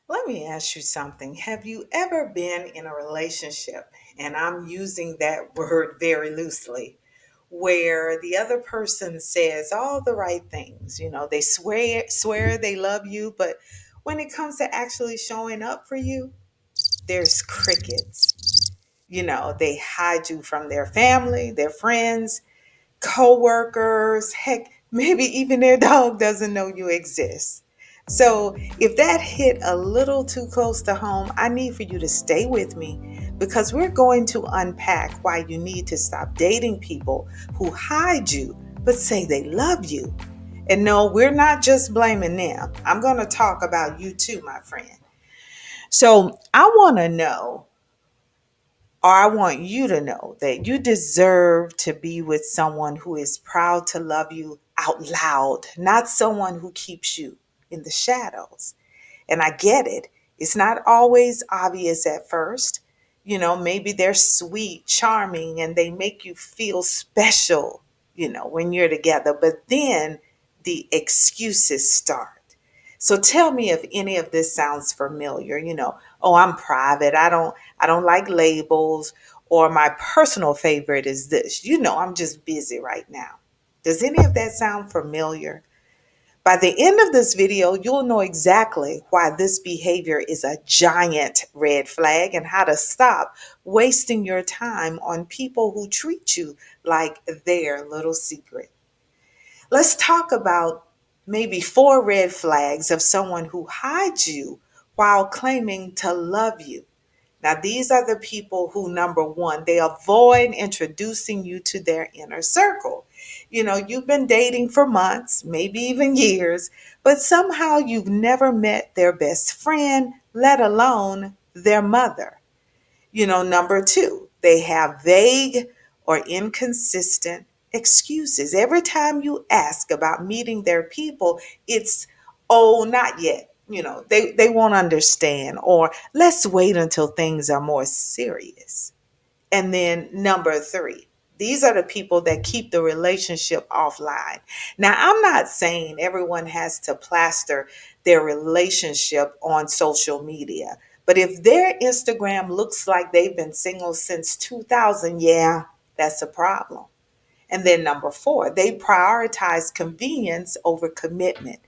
Let me ask you something. Have you ever been in a relationship, and I'm using that word very loosely, where the other person says all the right things? They swear they love you, but when it comes to actually showing up for you, there's crickets. They hide you from their family, their friends, coworkers, heck, maybe even their dog doesn't know you exist. So, if that hit a little too close to home, I need for you to stay with me because we're going to unpack why you need to stop dating people who hide you but say they love you. And no, we're not just blaming them. I'm going to talk about you too, my friend. So, I want to know, or I want you to know, that you deserve to be with someone who is proud to love you out loud, not someone who keeps you in the shadows. And I get it. It's not always obvious at first. Maybe they're sweet, charming, and they make you feel special, when you're together. But then the excuses start. So tell me if any of this sounds familiar. Oh, I'm private. I don't like labels, or my personal favorite is this. I'm just busy right now. Does any of that sound familiar? By the end of this video, you'll know exactly why this behavior is a giant red flag and how to stop wasting your time on people who treat you like their little secret. Let's talk about maybe four red flags of someone who hides you while claiming to love you. Now, these are the people who, number one, they avoid introducing you to their inner circle. You've been dating for months, maybe even years, but somehow you've never met their best friend, let alone their mother. Number two, they have vague or inconsistent excuses. Every time you ask about meeting their people, it's, oh, not yet. They won't understand, or let's wait until things are more serious. And then number three, these are the people that keep the relationship offline. Now, I'm not saying everyone has to plaster their relationship on social media, but if their Instagram looks like they've been single since 2000, yeah, that's a problem. And then number four, they prioritize convenience over commitment.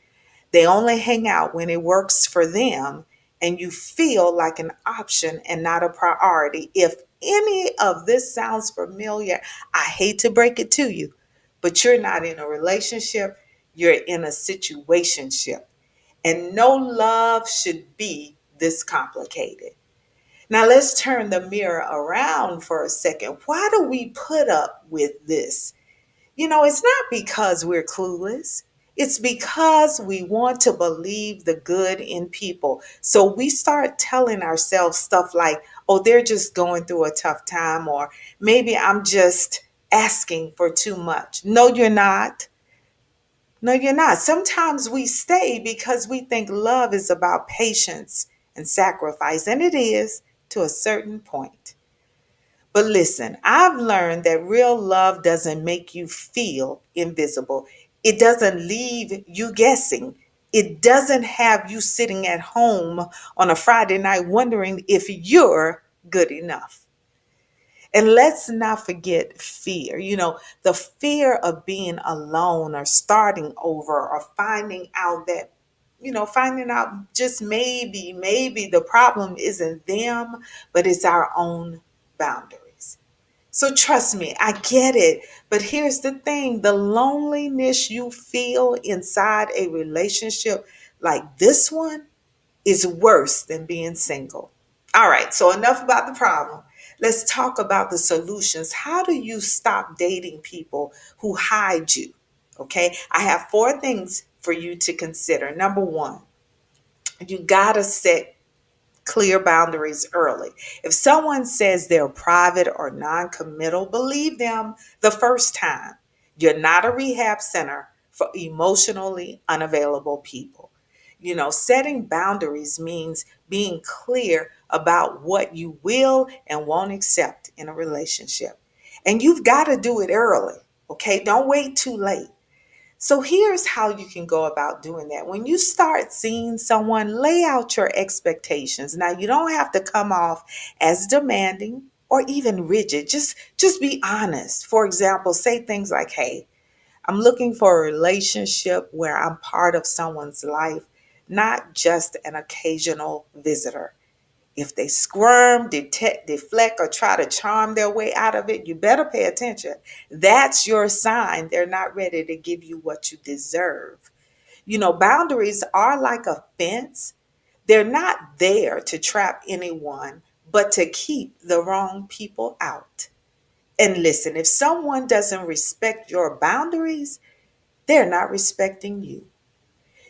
They only hang out when it works for them and you feel like an option and not a priority. If any of this sounds familiar, I hate to break it to you, but you're not in a relationship, you're in a situationship. And no love should be this complicated. Now let's turn the mirror around for a second. Why do we put up with this? It's not because we're clueless. It's because we want to believe the good in people. So we start telling ourselves stuff like, oh, they're just going through a tough time, or maybe I'm just asking for too much. No, you're not. No, you're not. Sometimes we stay because we think love is about patience and sacrifice, and it is to a certain point. But listen, I've learned that real love doesn't make you feel invisible. It doesn't leave you guessing. It doesn't have you sitting at home on a Friday night wondering if you're good enough. And let's not forget fear. The fear of being alone or starting over or finding out just maybe the problem isn't them, but it's our own boundaries. So trust me, I get it. But here's the thing, the loneliness you feel inside a relationship like this one is worse than being single. All right, so enough about the problem. Let's talk about the solutions. How do you stop dating people who hide you? Okay, I have four things for you to consider. Number one, you got to set clear boundaries early. If someone says they're private or non-committal, believe them the first time. You're not a rehab center for emotionally unavailable people. Setting boundaries means being clear about what you will and won't accept in a relationship. And you've got to do it early, okay? Don't wait too late. So here's how you can go about doing that. When you start seeing someone, lay out your expectations. Now, you don't have to come off as demanding or even rigid. Just be honest. For example, say things like, "Hey, I'm looking for a relationship where I'm part of someone's life, not just an occasional visitor." If they squirm, deflect, or try to charm their way out of it, you better pay attention. That's your sign they're not ready to give you what you deserve. Boundaries are like a fence. They're not there to trap anyone, but to keep the wrong people out. And listen, if someone doesn't respect your boundaries, they're not respecting you.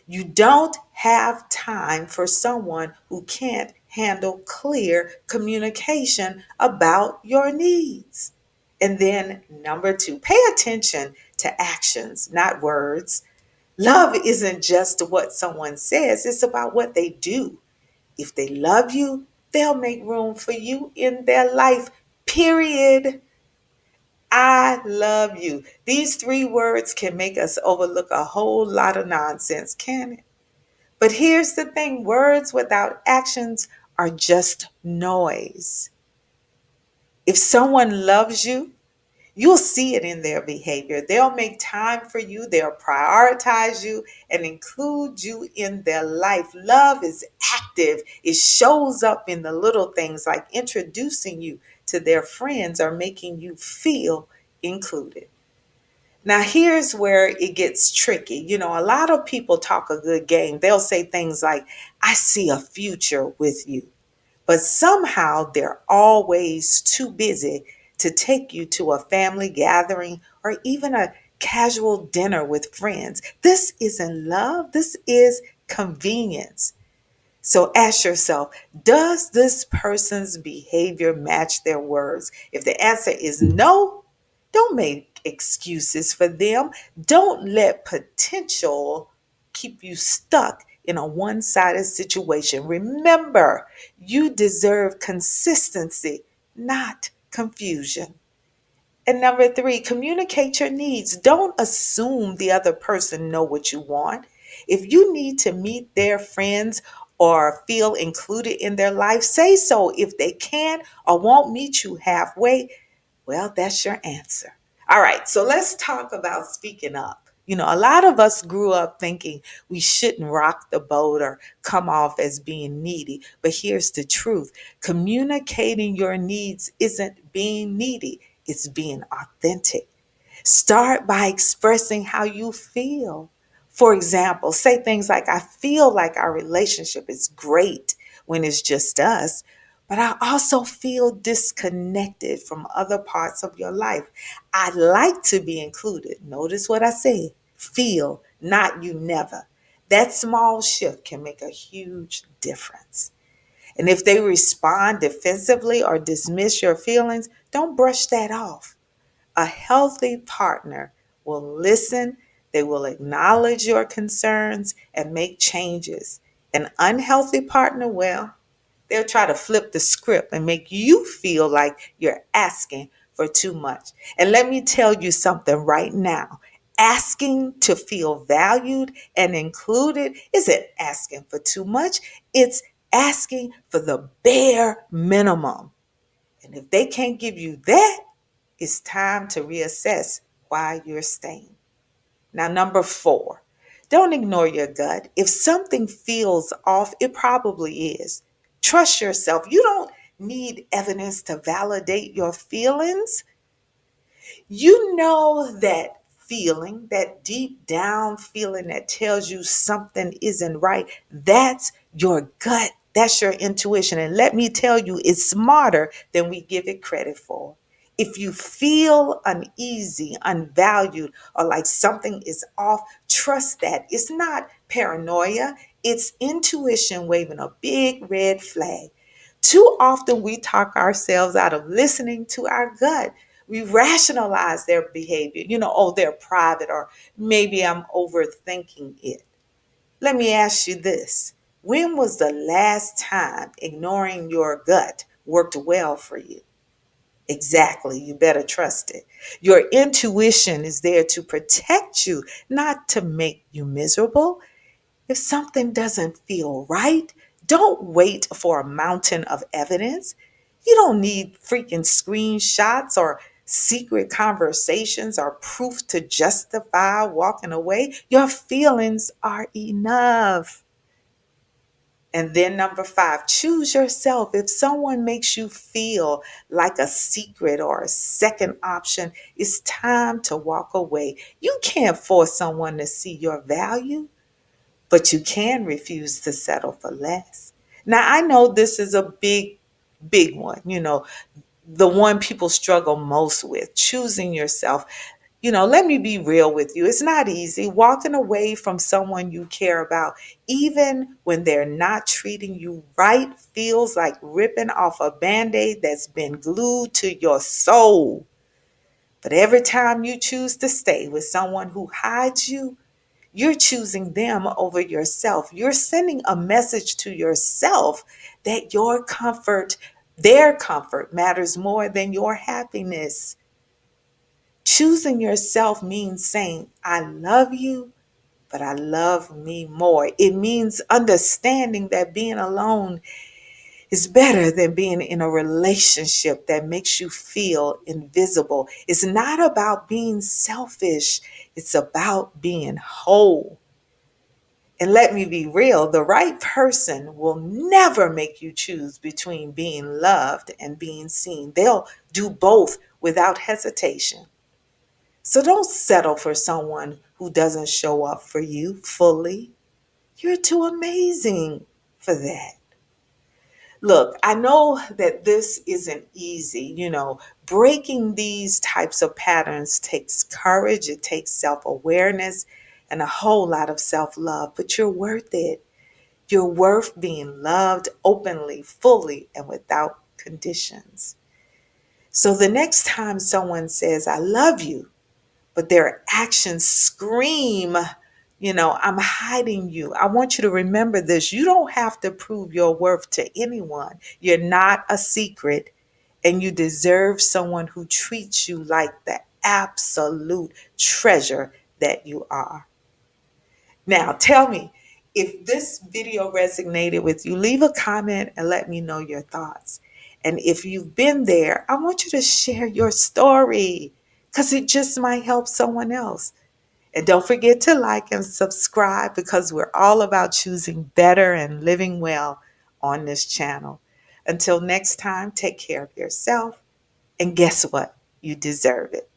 You don't have time for someone who can't handle clear communication about your needs. And then, number two, pay attention to actions, not words. Love isn't just what someone says, it's about what they do. If they love you, they'll make room for you in their life, period. I love you. These three words can make us overlook a whole lot of nonsense, can it? But here's the thing, words without actions are just noise. If someone loves you, you'll see it in their behavior. They'll make time for you, they'll prioritize you, and include you in their life. Love is active, it shows up in the little things like introducing you to their friends or making you feel included. Now, here's where it gets tricky. A lot of people talk a good game. They'll say things like, "I see a future with you." But somehow they're always too busy to take you to a family gathering or even a casual dinner with friends. This isn't love, this is convenience. So ask yourself, does this person's behavior match their words? If the answer is no, don't make excuses for them. Don't let potential keep you stuck in a one sided situation. Remember, you deserve consistency, not confusion. And number three, communicate your needs. Don't assume the other person know what you want. If you need to meet their friends or feel included in their life, say so. If they can or won't meet you halfway, well, that's your answer. All right, so let's talk about speaking up. A lot of us grew up thinking we shouldn't rock the boat or come off as being needy. But here's the truth, communicating your needs isn't being needy, it's being authentic. Start by expressing how you feel. For example, say things like, "I feel like our relationship is great when it's just us, but I also feel disconnected from other parts of your life. I'd like to be included." Notice what I say, feel, not you never. That small shift can make a huge difference. And if they respond defensively or dismiss your feelings, don't brush that off. A healthy partner will listen, they will acknowledge your concerns and make changes. An unhealthy partner, well, they'll try to flip the script and make you feel like you're asking for too much. And let me tell you something right now. Asking to feel valued and included isn't asking for too much, it's asking for the bare minimum. And if they can't give you that, it's time to reassess why you're staying. Now, number four, don't ignore your gut. If something feels off, it probably is. Trust yourself. You don't need evidence to validate your feelings. You know that feeling, that deep down feeling that tells you something isn't right. That's your gut. That's your intuition. And let me tell you, it's smarter than we give it credit for. If you feel uneasy, unvalued, or like something is off, trust that. It's not paranoia, it's intuition waving a big red flag. Too often we talk ourselves out of listening to our gut. We rationalize their behavior, oh, they're private, or maybe I'm overthinking it. Let me ask you this. When was the last time ignoring your gut worked well for you? Exactly. You better trust it. Your intuition is there to protect you, not to make you miserable. If something doesn't feel right, don't wait for a mountain of evidence. You don't need freaking screenshots or secret conversations or proof to justify walking away. Your feelings are enough. And then number five, choose yourself. If someone makes you feel like a secret or a second option, it's time to walk away. You can't force someone to see your value, but you can refuse to settle for less. Now, I know this is a big one, the one people struggle most with, choosing yourself. Let me be real with you. It's not easy walking away from someone you care about, even when they're not treating you right, feels like ripping off a band aid that's been glued to your soul. But every time you choose to stay with someone who hides you, you're choosing them over yourself. You're sending a message to yourself that their comfort matters more than your happiness. Choosing yourself means saying, I love you, but I love me more. It means understanding that being alone is better than being in a relationship that makes you feel invisible. It's not about being selfish, it's about being whole. And let me be real, the right person will never make you choose between being loved and being seen. They'll do both without hesitation. So don't settle for someone who doesn't show up for you fully. You're too amazing for that. Look, I know that this isn't easy. Breaking these types of patterns takes courage, it takes self awareness, and a whole lot of self love, but you're worth it. You're worth being loved openly, fully, and without conditions. So the next time someone says, I love you, but their actions scream, I'm hiding you. I want you to remember this. You don't have to prove your worth to anyone. You're not a secret, and you deserve someone who treats you like the absolute treasure that you are. Now, tell me if this video resonated with you, leave a comment and let me know your thoughts. And if you've been there, I want you to share your story because it just might help someone else. And don't forget to like and subscribe because we're all about choosing better and living well on this channel. Until next time, take care of yourself. And guess what? You deserve it.